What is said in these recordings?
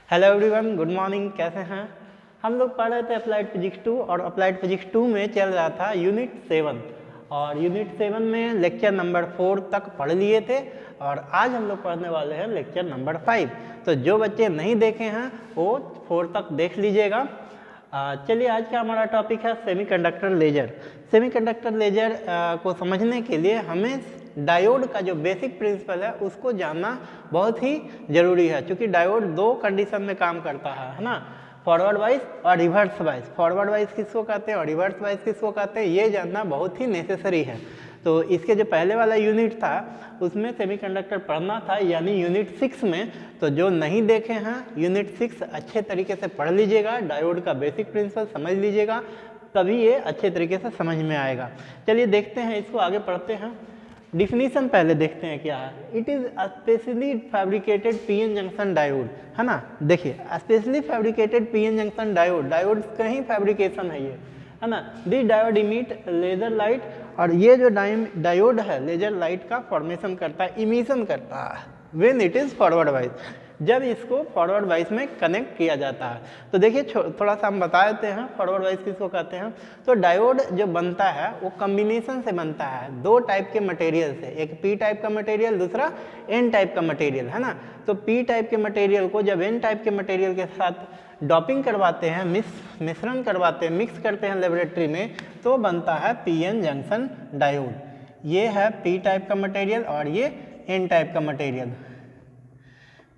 Hello everyone, good morning. कैसे हैं? हम लोग पढ़ रहे थे अप्लाइड फिजिक्स 2 और अप्लाइड फिजिक्स 2 में चल रहा था यूनिट 7 और यूनिट 7 में लेक्चर नंबर 4 तक पढ़ लिए थे और आज हम लोग पढ़ने वाले हैं लेक्चर नंबर 5। तो जो बच्चे नहीं देखे हैं वो 4 तक देख लीजिएगा। चलिए, आज का हमारा टॉपिक है सेमीकंडक्टर लेजर। सेमीकंडक्टर लेजर को समझने के लिए हमें डायोड का जो बेसिक प्रिंसिपल है उसको जानना बहुत ही ज़रूरी है, क्योंकि डायोड दो कंडीशन में काम करता है ना, फॉरवर्ड वाइज और रिवर्स वाइज। फॉरवर्ड वाइज किसको कहते हैं और रिवर्स वाइज किसको कहते हैं, ये जानना बहुत ही नेसेसरी है। तो इसके जो पहले वाला यूनिट था उसमें सेमीकंडक्टर पढ़ना था, यानी यूनिट 6 में। तो जो नहीं देखे हैं यूनिट 6 अच्छे तरीके से पढ़ लीजिएगा, डायोड का बेसिक प्रिंसिपल समझ लीजिएगा, तभी ये अच्छे तरीके से समझ में आएगा। चलिए देखते हैं, इसको आगे पढ़ते हैं। डिफिनीशन पहले देखते हैं क्या है। It is specially fabricated PN junction diode, है ना। देखिए, specially fabricated PN junction diode, diode का ही फैब्रिकेशन है ये, है ना। This diode emit laser light, और ये जो डायोड है लेजर लाइट का फॉर्मेशन करता है, इमिशन करता है when it is forward wise, जब इसको फॉरवर्ड वाइज में कनेक्ट किया जाता है। तो देखिए, थोड़ा सा हम बता देते हैं फॉरवर्ड वाइज किसको कहते हैं। तो डायोड जो बनता है वो कॉम्बिनेशन से बनता है दो टाइप के मटेरियल से, एक पी टाइप का मटेरियल, दूसरा एन टाइप का मटेरियल, है ना। तो पी टाइप के मटेरियल को जब एन टाइप के मटेरियल के साथ डॉपिंग करवाते हैं, मिश्रण करवाते हैं, मिक्स करते हैं लेबोरेटरी में, तो बनता है पीएन जंक्शन डायोड। ये है पी टाइप का मटेरियल और ये एन टाइप का मटेरियल।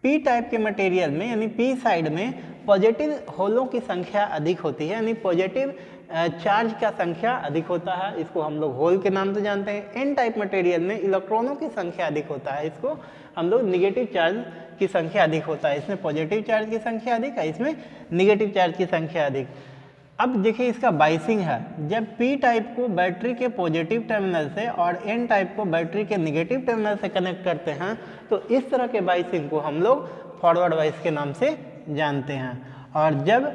पी टाइप के मटेरियल में यानी पी साइड में पॉजिटिव होलों की संख्या अधिक होती है, यानी पॉजिटिव चार्ज का संख्या अधिक होता है, इसको हम लोग होल के नाम से जानते हैं। एन टाइप मटेरियल में इलेक्ट्रॉनों की संख्या अधिक होता है, इसको हम लोग निगेटिव चार्ज की संख्या अधिक होता है। इसमें पॉजिटिव चार्ज की संख्या अधिक है, इसमें निगेटिव चार्ज की संख्या अधिक। अब देखिए इसका बाइसिंग है, जब पी टाइप को बैटरी के पॉजिटिव टर्मिनल से और एन टाइप को बैटरी के निगेटिव टर्मिनल से कनेक्ट करते हैं, तो इस तरह के बाइसिंग को हम लोग फॉरवर्ड वाइज के नाम से जानते हैं। और जब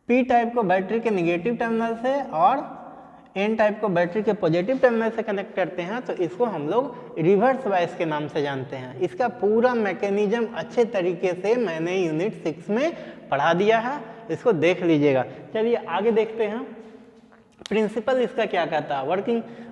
पी टाइप को बैटरी के निगेटिव टर्मिनल से और एन टाइप को बैटरी के पॉजिटिव टर्मिनल से कनेक्ट करते हैं, तो इसको हम लोग रिवर्स वाइज के नाम से जानते हैं। इसका पूरा मैकेनिज्म अच्छे तरीके से मैंने यूनिट 6 में पढ़ा दिया है, इसको देख लीजिएगा। चलिए आगे देखते हैं प्रिंसिपल इसका क्या कहता है।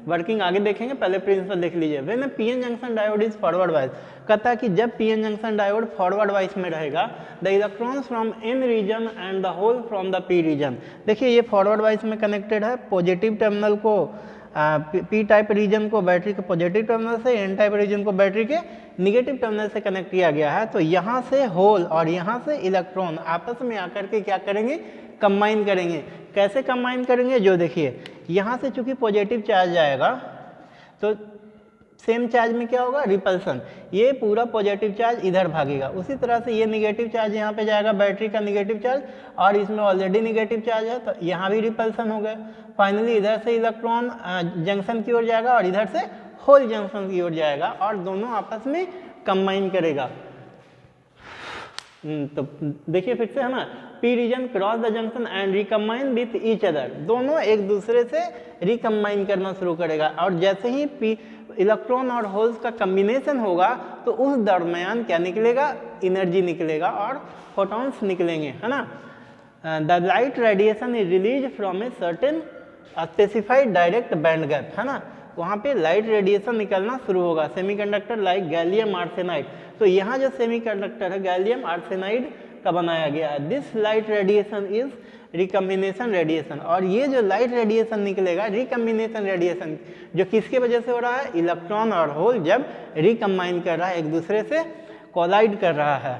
वर्किंग आगे देखेंगे, पहले प्रिंसिपल देख लीजिए। When PN junction diode is forward bias, कहता है कि जब PN junction diode forward bias में रहेगा, the electrons from N region and the hole from the P region. देखिए ये फॉरवर्ड वाइज में कनेक्टेड है, पॉजिटिव टर्मिनल को पी टाइप रीजन को बैटरी के पॉजिटिव टर्मिनल से, एन टाइप रीजन को बैटरी के निगेटिव टर्मिनल से कनेक्ट किया गया है। तो यहाँ से होल और यहाँ से इलेक्ट्रॉन आपस में आकर के क्या करेंगे, कंबाइन करेंगे। कैसे कंबाइन करेंगे, जो देखिए यहाँ से चूंकि पॉजिटिव चार्ज आएगा तो सेम चार्ज में क्या होगा, रिपल्सन, ये पूरा पॉजिटिव चार्ज इधर भागेगा। उसी तरह से ये निगेटिव चार्ज यहाँ पे जाएगा, बैटरी का निगेटिव चार्ज, और इसमें ऑलरेडी निगेटिव चार्ज है तो यहाँ भी रिपल्सन हो गया। फाइनली इधर से इलेक्ट्रॉन जंक्शन की ओर जाएगा और इधर से होल जंक्शन की ओर जाएगा और दोनों आपस में कंबाइन करेगा। तो देखिए फिर से, है ना, P region cross the junction and recombine with each other, दोनों एक दूसरे से रिकम्बाइन करना शुरू करेगा। और जैसे ही पी इलेक्ट्रॉन और होल्स का कम्बिनेशन होगा तो उस दरम्यान क्या निकलेगा, एनर्जी निकलेगा और फोटॉन्स निकलेंगे, है ना। The light radiation is release from a certain specified direct band gap, है ना, वहाँ पे लाइट रेडिएशन निकलना शुरू होगा। सेमीकंडक्टर लाइक गैलियम आर्सेनाइड, तो यहाँ जो सेमीकंडक्टर है गैलियम आर्सेनाइड का बनाया गया है। This light radiation is recombination radiation, और ये जो लाइट रेडिएशन निकलेगा, रिकम्बिनेशन रेडिएशन, जो किसके वजह से हो रहा है, इलेक्ट्रॉन और होल जब रिकम्बाइन कर रहा है, एक दूसरे से कोलाइड कर रहा है।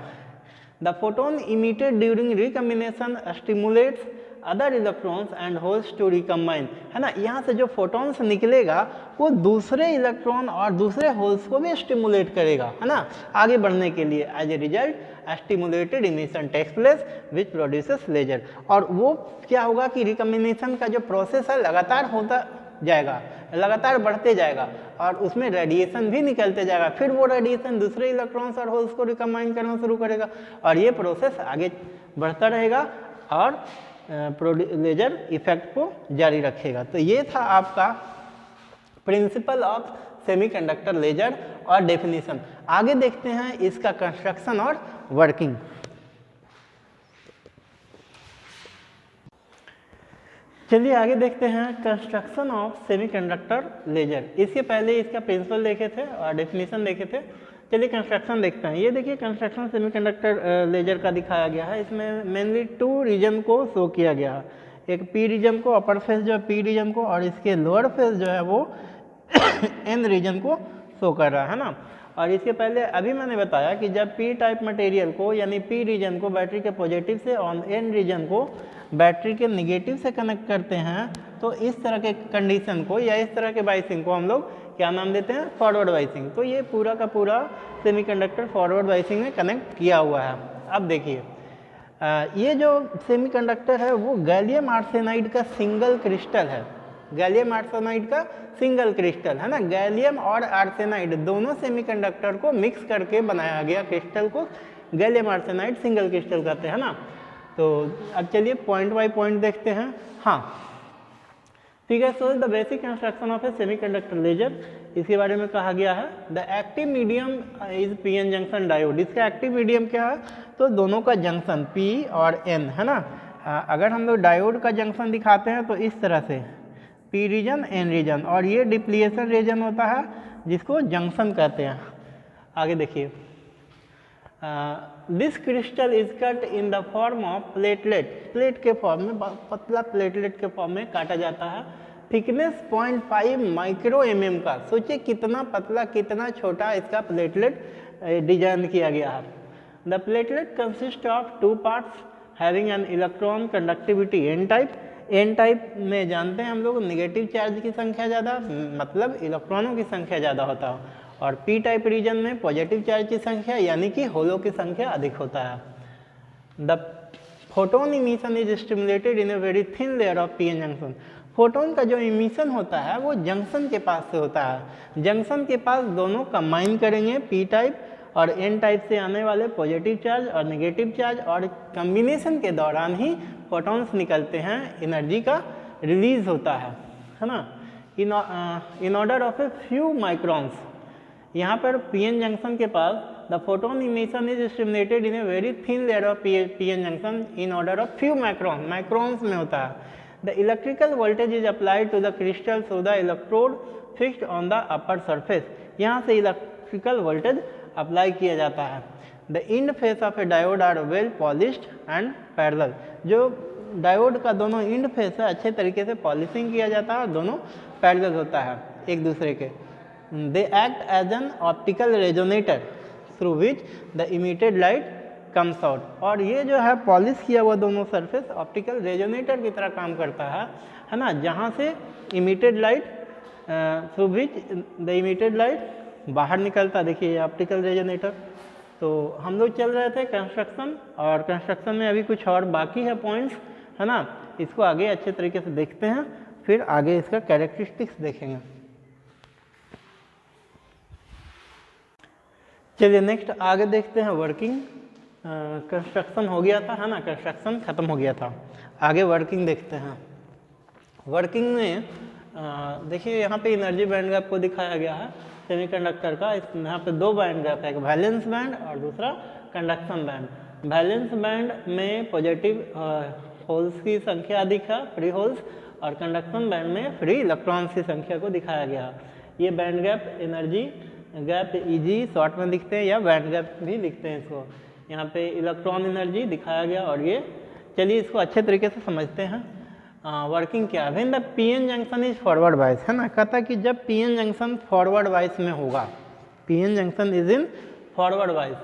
The photon emitted during recombination stimulates other electrons and holes to recombine, है ना। यहाँ से जो फोटॉन्स निकलेगा वो दूसरे इलेक्ट्रॉन और दूसरे होल्स को भी स्टिमुलेट करेगा, है ना, आगे बढ़ने के लिए। As a result stimulated emission takes place which produces laser, और वो क्या होगा कि रिकम्बिनेशन का जो प्रोसेस है लगातार होता जाएगा, लगातार बढ़ते जाएगा और उसमें रेडिएशन भी निकलते जाएगा। फिर वो रेडिएशन दूसरे इलेक्ट्रॉन्स और होल्स को रिकम्बाइन करना शुरू करेगा और ये प्रोसेस आगे बढ़ता रहेगा और लेजर इफेक्ट को जारी रखेगा। तो ये था आपका प्रिंसिपल ऑफ सेमीकंडक्टर लेजर और डेफिनेशन। आगे देखते हैं इसका कंस्ट्रक्शन और वर्किंग। चलिए आगे देखते हैं कंस्ट्रक्शन ऑफ सेमीकंडक्टर लेजर। इसके पहले इसका प्रिंसिपल देखे थे और डेफिनेशन देखे थे। चलिए कंस्ट्रक्शन देखते हैं। ये देखिए कंस्ट्रक्शन सेमीकंडक्टर लेजर का दिखाया गया है। इसमें मेनली 2 रीजन को शो किया गया है, एक पी रीजन को, अपर फेस जो है पी रीजन को, और इसके लोअर फेस जो है वो एन रीजन को शो कर रहा है ना। और इसके पहले अभी मैंने बताया कि जब पी टाइप मटेरियल को यानी पी रीजन को बैटरी के पॉजिटिव से और एन रीजन को बैटरी के निगेटिव से कनेक्ट करते हैं तो इस तरह के कंडीशन को या इस तरह के बाइसिंग को हम लोग क्या नाम देते हैं, फॉरवर्ड बाइसिंग। तो ये पूरा का पूरा सेमीकंडक्टर फॉरवर्ड बाइसिंग में कनेक्ट किया हुआ है। अब देखिए ये जो सेमीकंडक्टर है वो गैलियम आर्सेनाइड का सिंगल क्रिस्टल है। गैलियम आर्सेनाइड का सिंगल क्रिस्टल है ना। गैलियम और आर्सेनाइड दोनों सेमीकंडक्टर को मिक्स करके बनाया गया क्रिस्टल को गैलियम आर्सेनाइड सिंगल क्रिस्टल कहते हैं ना। तो अब चलिए पॉइंट बाय पॉइंट देखते हैं। हाँ ठीक है। So the basic construction of a semiconductor laser, इसके बारे में कहा गया है the active medium is P N junction diode. इसका एक्टिव मीडियम क्या है, तो दोनों का जंक्शन पी और एन है ना। अगर हम लोग डायोड का जंक्शन दिखाते हैं तो इस तरह से पी रीजन एन रीजन, और ये डिप्लीशन रीजन होता है जिसको जंक्शन कहते हैं। आगे देखिए this crystal is cut in the form of platelet. Plate के फॉर्म में, पतला प्लेटलेट के फॉर्म में काटा जाता है। थिकनेस 0.5 माइक्रो mm का। सोचिए कितना पतला कितना छोटा इसका प्लेटलेट डिजाइन किया गया है। The platelet consist of 2 parts having an electron conductivity N type. N type में जानते हैं हम लोग नेगेटिव चार्ज की संख्या ज़्यादा, मतलब इलेक्ट्रॉनों की संख्या ज़्यादा होता है, और पी टाइप रीजन में पॉजिटिव चार्ज की संख्या यानी कि होलो की संख्या अधिक होता है। The photon emission is stimulated in a very thin layer of P N junction. Photon का जो इमिशन होता है वो जंक्शन के पास से होता है। जंक्शन के पास दोनों कंबाइन करेंगे, पी टाइप और एन टाइप से आने वाले पॉजिटिव चार्ज और नेगेटिव चार्ज, और कम्बिनेशन के दौरान ही फोटॉन्स निकलते हैं, एनर्जी का रिलीज होता है ना। In order of a few microns. यहाँ पर पी एन जंक्शन के पास the photon emission is stimulated in a very thin layer of P N junction in order of few micron, microns में होता है। The electrical voltage is applied to the crystal so the electrode fixed on the upper surface. यहाँ से electrical voltage apply किया जाता है। The end face of a diode are well polished and parallel. जो diode का दोनों end face है अच्छे तरीके से पॉलिशिंग किया जाता है और दोनों पैरेलल होता है एक दूसरे के। They act as an optical resonator through which the emitted light comes out. और ये जो है पॉलिश किया हुआ दोनों सरफेस ऑप्टिकल रेजोनेटर की तरह काम करता है ना, जहाँ से emitted light through which the emitted light बाहर निकलता। देखिए ऑप्टिकल रेजोनेटर। तो हम लोग चल रहे थे कंस्ट्रक्शन, और कंस्ट्रक्शन में अभी कुछ और बाकी है पॉइंट्स है ना। इसको आगे अच्छे तरीके से देखते हैं, फिर आगे इसका कैरेक्टरिस्टिक्स देखेंगे। चलिए नेक्स्ट आगे देखते हैं वर्किंग। कंस्ट्रक्शन हो गया था है ना, कंस्ट्रक्शन खत्म हो गया था। आगे वर्किंग देखते हैं। वर्किंग में देखिए यहाँ पे एनर्जी बैंड गैप को दिखाया गया है सेमीकंडक्टर का। यहाँ पे 2 बैंड गैप है, एक वैलेंस बैंड और दूसरा कंडक्शन बैंड। वैलेंस बैंड में पॉजिटिव होल्स की संख्या अधिक है, फ्री होल्स, और कंडक्शन बैंड में फ्री इलेक्ट्रॉन्स की संख्या को दिखाया गया। ये band gap energy gap easy short में लिखते हैं या बैंड गैप भी लिखते हैं इसको। यहाँ पे इलेक्ट्रॉन एनर्जी दिखाया गया। और ये चलिए इसको अच्छे तरीके से समझते हैं। वर्किंग क्या है, the P N junction is forward bias है ना। कहता है कि जब P N junction forward bias में होगा, P N junction is in forward bias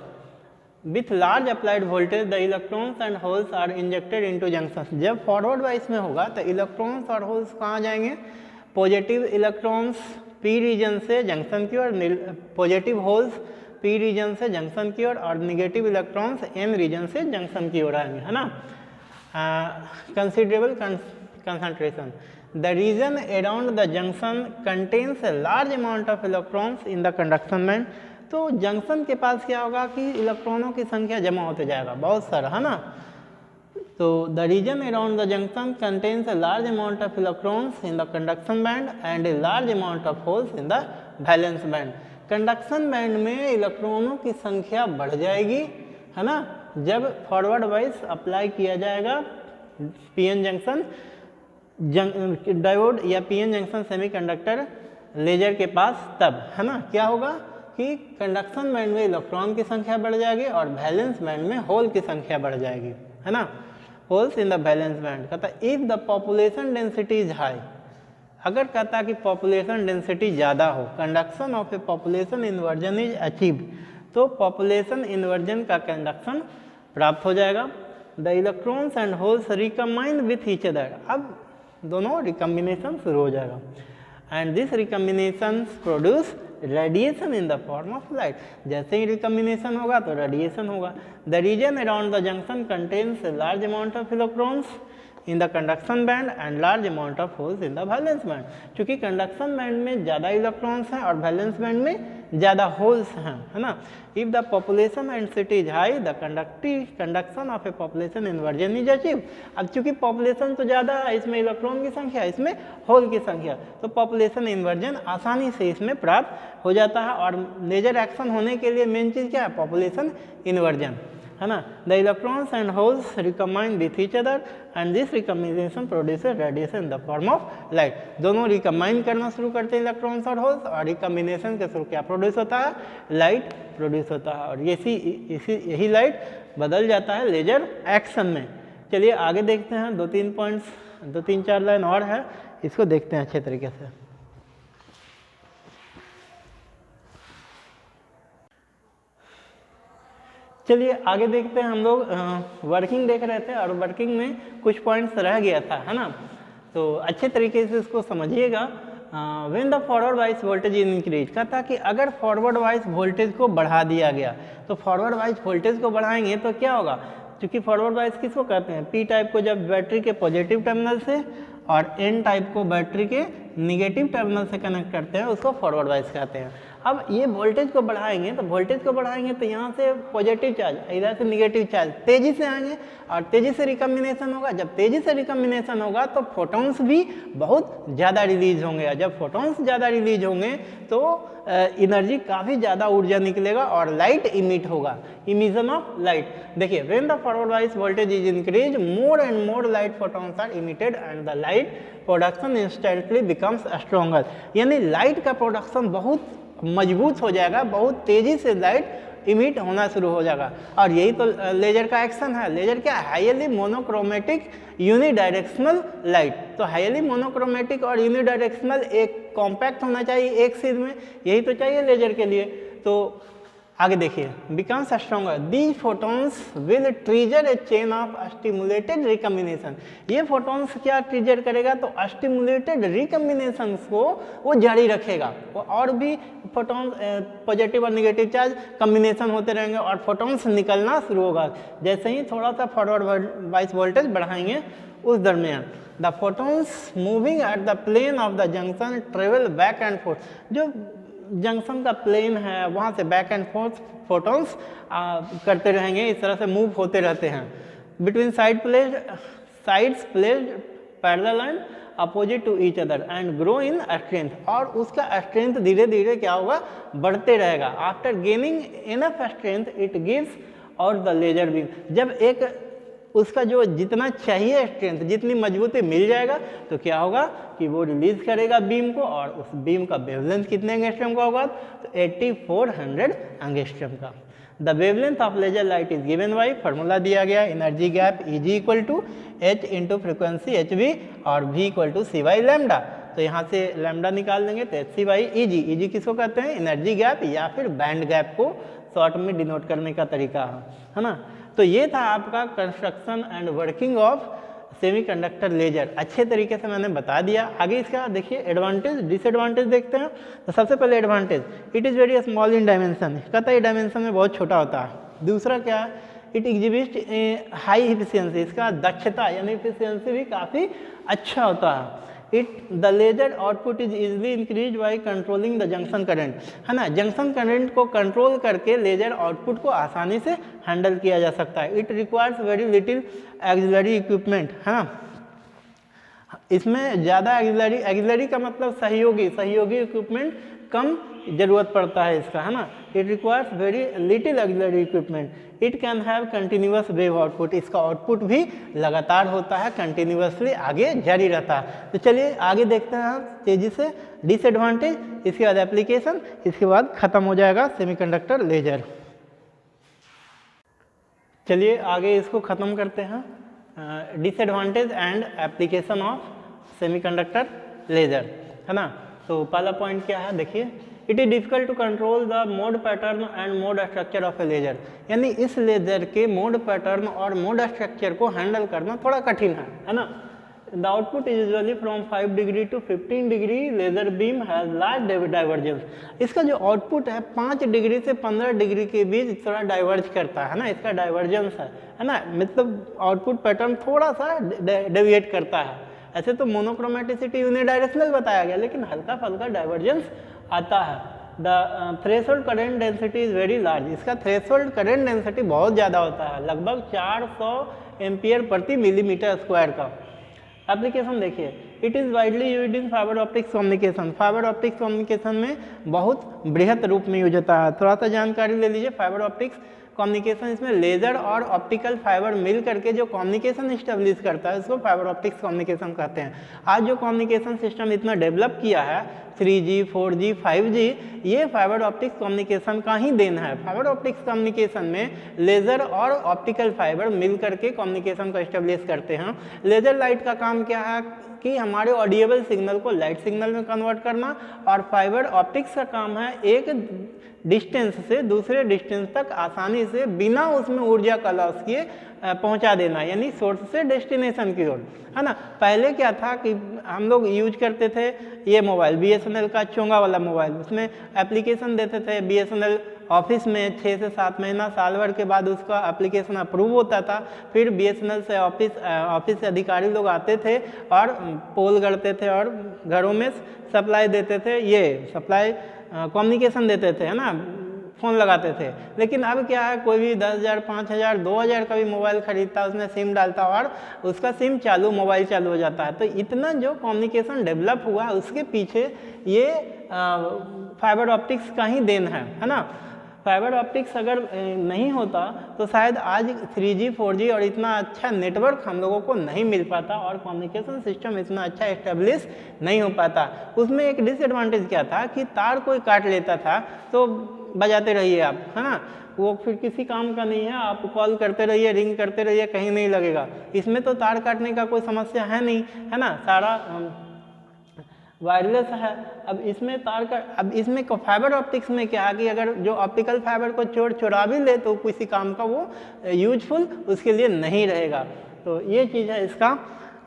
with large applied voltage the electrons and holes are injected into junction. जब forward bias में होगा तो इलेक्ट्रॉन्स और होल्स कहाँ जाएंगे, पॉजिटिव इलेक्ट्रॉन्स पी रीजन से जंक्शन की ओर, पॉजिटिव होल्स पी रीजन से जंक्शन की ओर, और निगेटिव इलेक्ट्रॉन्स एन रीजन से जंक्शन की ओर आएंगे है ना। Considerable concentration. The region around the junction contains a large amount of electrons in the conduction band. तो जंक्शन के पास क्या होगा कि इलेक्ट्रॉनों की संख्या जमा होते जाएगा बहुत सारा है ना। तो the region around the junction contains a large amount of electrons in the conduction band and a large amount of holes in the valence band. Conduction band में इलेक्ट्रॉनों की संख्या बढ़ जाएगी, है ना, जब फॉरवर्ड वाइज अप्लाई किया जाएगा पीएन जंक्शन डायोड या पीएन जंक्शन सेमीकंडक्टर लेजर के पास, तब, है ना, क्या होगा कि कंडक्शन बैंड में इलेक्ट्रॉन की संख्या बढ़ जाएगी और वैलेंस बैंड में होल की संख्या बढ़ जाएगी, है ना, holes in the valence band. कहता if the population density is high, अगर कहता कि पॉपुलेशन डेंसिटी ज़्यादा हो, conduction of a population inversion is achieve, तो पॉपुलेशन इन्वर्जन का कंडक्शन प्राप्त हो जाएगा। The electrons and holes recombine with each other, अब दोनों रिकम्बिनेशन शुरू हो जाएगा। And this recombination produce radiation in the form of light, जैसे ही रिकम्बिनेशन होगा तो रेडिएशन होगा। The region around the junction contains a large amount of electrons in the conduction band and large amount of holes in the valence band, क्योंकि conduction band में ज़्यादा electrons हैं और वैलेंस बैंड में ज़्यादा होल्स हैं, है ना। If the population density is high the conduction of a population inversion is achieve. अब चूंकि पॉपुलेशन तो ज़्यादा है, इसमें इलेक्ट्रॉन की संख्या, इसमें होल की संख्या, तो पॉपुलेशन इन्वर्जन आसानी से इसमें प्राप्त हो जाता है। और लेजर एक्शन होने के लिए मेन चीज़ क्या है, पॉपुलेशन इन्वर्जन, है ना। The electrons and holes recombine with each other and this recombination produces radiation in the form of light. दोनों रिकम्बाइन करना शुरू करते हैं इलेक्ट्रॉन्स और होल्स, और रिकम्बिनेशन के थ्रू क्या प्रोड्यूस होता है, लाइट प्रोड्यूस होता है, और यही लाइट बदल जाता है लेजर एक्शन में। चलिए आगे देखते हैं, 2-3 पॉइंट्स, 2-3-4 लाइन और है, इसको देखते हैं अच्छे तरीके से। चलिए आगे देखते हैं, हम लोग वर्किंग देख रहे थे और वर्किंग में कुछ पॉइंट्स रह गया था, है ना, तो अच्छे तरीके से इसको समझिएगा। When the forward bias voltage increase, कहता कि अगर फॉरवर्ड वाइज वोल्टेज को बढ़ा दिया गया, तो फॉरवर्ड वाइज वोल्टेज को बढ़ाएंगे तो क्या होगा, क्योंकि फॉरवर्ड वाइज किसको कहते हैं, पी टाइप को जब बैटरी के पॉजिटिव टर्मिनल से और एन टाइप को बैटरी के निगेटिव टर्मिनल से कनेक्ट करते हैं, उसको फॉरवर्ड वाइज कहते हैं। अब ये वोल्टेज को बढ़ाएंगे तो यहाँ से पॉजिटिव चार्ज, इधर से निगेटिव चार्ज तेजी से आएंगे और तेजी से रिकम्बिनेशन होगा। जब तेजी से रिकम्बिनेशन होगा तो फोटॉन्स भी बहुत ज़्यादा रिलीज होंगे, और जब फोटॉन्स ज़्यादा रिलीज होंगे तो एनर्जी काफ़ी ज़्यादा ऊर्जा निकलेगा और लाइट इमिट होगा, इमिशन ऑफ लाइट। देखिए, when the forward bias voltage is increase more and more light photons are emitted and the light production instantly becomes stronger, यानी लाइट का प्रोडक्शन बहुत मजबूत हो जाएगा, बहुत तेजी से लाइट इमिट होना शुरू हो जाएगा। और यही तो लेजर का एक्शन है। लेजर क्या है, हाईली मोनोक्रोमेटिक यूनिडायरेक्शनल लाइट। तो हाईली मोनोक्रोमेटिक और यूनिडायरेक्शनल एक कॉम्पैक्ट होना चाहिए एक सीध में, यही तो चाहिए लेजर के लिए। तो आगे देखिए, becomes stronger, these photons will trigger A chain of stimulated recombination. ये फोटॉन्स क्या ट्रिगर करेगा, तो स्टिमुलेटेड रिकम्बिनेशन को वो जारी रखेगा, और भी फोटॉन्स पॉजिटिव और निगेटिव चार्ज कम्बिनेशन होते रहेंगे और फोटॉन्स निकलना शुरू होगा। जैसे ही थोड़ा सा फॉरवर्ड वाइज वोल्टेज बढ़ाएंगे उस दरमियान the photons moving at the plane of the junction travel back and forth. जो जंक्शन का प्लेन है वहाँ से बैक एंड फोर्थ फोटॉन्स करते रहेंगे, इस तरह से मूव होते रहते हैं between sides placed parallel and opposite to each other and grow in strength, और उसका स्ट्रेंथ धीरे धीरे क्या होगा, बढ़ते रहेगा। After gaining enough strength it gives और द लेजर बीम, जब एक उसका जो जितना चाहिए स्ट्रेंथ, जितनी मजबूती मिल जाएगा तो क्या होगा कि वो रिलीज करेगा बीम को, और उस बीम का वेवलेंथ कितने एंगस्ट्रॉम का होगा, तो 8400 एंगस्ट्रॉम का। The wavelength of laser light is given by, formula दिया गया, energy gap Eg equal to H into frequency Hv और V equal to C by lambda. तो यहाँ से लैम्डा निकाल देंगे तो Hc बाई Eg। Eg किसको कहते हैं, एनर्जी गैप या फिर बैंड गैप को शॉर्ट में डिनोट करने का तरीका है ना। तो ये था आपका construction and working of semiconductor laser, अच्छे तरीके से मैंने बता दिया। आगे इसका देखिए एडवांटेज डिसएडवांटेज देखते हैं। तो सबसे पहले advantage, it is very small in dimension, कहता है डायमेंशन में बहुत छोटा होता है। दूसरा क्या है, इट एग्जिबिट हाई इफिशियंसी, इसका दक्षता यानी इफिशियंसी भी काफ़ी अच्छा होता है। The laser output is easily increase by controlling the junction current, है ना, जंक्शन करंट को कंट्रोल करके लेजर आउटपुट को आसानी से हैंडल किया जा सकता है। It requires very little auxiliary equipment, है ना, इसमें ज़्यादा एक्सिलरी का मतलब सहयोगी इक्विपमेंट कम ज़रूरत पड़ता है इसका, है ना। It requires very little auxiliary equipment. It can have continuous wave output, इसका आउटपुट भी लगातार होता है, कंटिन्यूअसली आगे जारी रहता है। तो चलिए आगे देखते हैं तेज़ी से डिसएडवांटेज, इसके बाद एप्लीकेशन, इसके बाद ख़त्म हो जाएगा सेमीकंडक्टर लेजर। चलिए आगे इसको ख़त्म करते हैं, disadvantage and application of semiconductor laser, है ना। तो पहला पॉइंट क्या है, देखिए, it is difficult to control the mode pattern and mode structure of a laser, यानी इस लेजर के मोड पैटर्न और मोड स्ट्रक्चर को हैंडल करना थोड़ा कठिन है ना। The output is usually from 5 degree to 15 degree, laser beam has large divergence. इसका जो आउटपुट है 5 डिग्री से 15 डिग्री के बीच थोड़ा डाइवर्ज करता है ना, इसका डाइवर्जेंस है ना, मतलब आउटपुट पैटर्न थोड़ा सा डेविएट करता है। ऐसे तो मोनोक्रोमेटिसिटी यूनिडायरेक्शनल बताया गया, लेकिन हल्का फल्का डाइवर्जेंस आता है। The threshold current density is very large, इसका थ्रेशोल्ड करंट डेंसिटी बहुत ज़्यादा होता है, लगभग 400 एम्पियर प्रति मिलीमीटर स्क्वायर का। एप्लीकेशन देखिए, it is widely used in fibre optics communication, fibre optics communication में बहुत बृहत रूप में यूज होता है। थोड़ा सा जानकारी ले लीजिए, फाइबर ऑप्टिक्स कम्युनिकेशन, इसमें लेजर और ऑप्टिकल फाइबर मिल करके जो कम्युनिकेशन इस्टेब्लिश करता है उसको फाइबर ऑप्टिक्स कम्युनिकेशन कहते हैं। आज जो कम्युनिकेशन सिस्टम इतना डेवलप किया है 3G, 4G, 5G, ये फाइबर ऑप्टिक्स कम्युनिकेशन का ही देन है। फाइबर ऑप्टिक्स कम्युनिकेशन में लेज़र और ऑप्टिकल फाइबर मिल करके कम्युनिकेशन को इस्टेब्लिश करते हैं। लेज़र लाइट का काम क्या है कि हमारे ऑडिएबल सिग्नल को लाइट सिग्नल में कन्वर्ट करना, और फाइबर ऑप्टिक्स का काम है एक डिस्टेंस से दूसरे डिस्टेंस तक आसानी से बिना उसमें ऊर्जा का लॉस किए पहुंचा देना, यानी सोर्स से डेस्टिनेशन की ओर, है ना। पहले क्या था कि हम लोग यूज करते थे ये मोबाइल BSNL का चोंगा वाला मोबाइल, उसमें एप्लीकेशन देते थे BSNL ऑफिस में 6 से 7 महीना साल भर के बाद उसका एप्लीकेशन अप्रूव होता था। फिर BSNL से ऑफिस से अधिकारी लोग आते थे और पोल गढ़ते थे और घरों में सप्लाई देते थे, ये सप्लाई कम्युनिकेशन देते थे, है ना, फ़ोन लगाते थे। लेकिन अब क्या है, कोई भी 10,000, 5,000, 2,000 का भी मोबाइल खरीदता है, उसमें सिम डालता है और उसका सिम चालू, मोबाइल चालू हो जाता है। तो इतना जो कम्युनिकेशन डेवलप हुआ उसके पीछे ये फाइबर ऑप्टिक्स का ही देन है ना। फाइबर ऑप्टिक्स अगर नहीं होता तो शायद आज 3G, 4G और इतना अच्छा नेटवर्क हम लोगों को नहीं मिल पाता और कम्युनिकेशन सिस्टम इतना अच्छा इस्टेब्लिश नहीं हो पाता। उसमें एक डिसएडवांटेज क्या था कि तार कोई काट लेता था तो बजाते रहिए आप, है ना, वो फिर किसी काम का नहीं है, आप कॉल करते रहिए, रिंग करते रहिए, कहीं नहीं लगेगा। इसमें तो तार काटने का कोई समस्या है नहीं, है ना, सारा वायरलेस है। अब इसमें फाइबर ऑप्टिक्स में क्या है कि अगर जो ऑप्टिकल फाइबर को चुरा भी ले तो किसी काम का वो यूजफुल उसके लिए नहीं रहेगा। तो ये चीज़ है इसका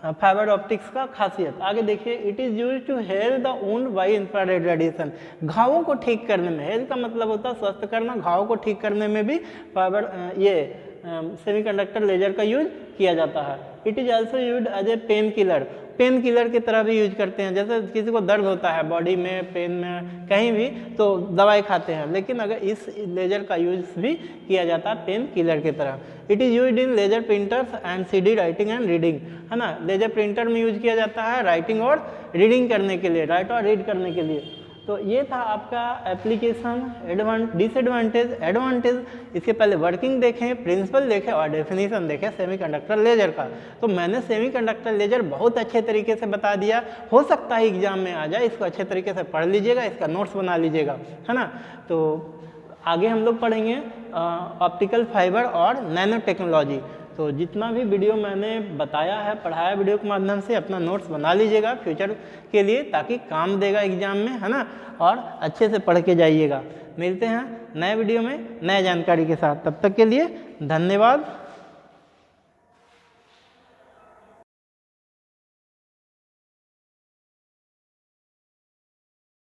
फाइबर ऑप्टिक्स का खासियत। आगे देखिए, it is use to heal the wound by infrared radiation, घावों को ठीक करने में, हेल का मतलब होता है स्वस्थ करना, घावों को ठीक करने में भी फाइबर सेमीकंडक्टर लेजर का यूज किया जाता है। It is also use as a pain killer की तरह भी यूज करते हैं। जैसे किसी को दर्द होता है बॉडी में, पेन में, कहीं भी, तो दवाई खाते हैं, लेकिन अगर इस लेजर का यूज भी किया जाता है पेन किलर की तरह। It is use in laser printers and CD writing and reading, है ना, लेजर प्रिंटर में यूज किया जाता है राइटिंग और रीडिंग करने के लिए, राइट और रीड करने के लिए। तो ये था आपका एप्लीकेशन, डिसएडवांटेज, एडवांटेज। इसके पहले वर्किंग देखें, प्रिंसिपल देखें और डेफिनेशन देखें सेमीकंडक्टर लेजर का। तो मैंने सेमीकंडक्टर लेजर बहुत अच्छे तरीके से बता दिया, हो सकता है एग्जाम में आ जाए, इसको अच्छे तरीके से पढ़ लीजिएगा, इसका नोट्स बना लीजिएगा, है ना। तो आगे हम लोग पढ़ेंगे ऑप्टिकल फाइबर और नैनो टेक्नोलॉजी। तो जितना भी वीडियो मैंने बताया है, पढ़ाया वीडियो के माध्यम से, अपना नोट्स बना लीजिएगा फ्यूचर के लिए, ताकि काम देगा एग्जाम में, है ना, और अच्छे से पढ़ के जाइएगा। मिलते हैं नए वीडियो में नए जानकारी के साथ, तब तक के लिए धन्यवाद।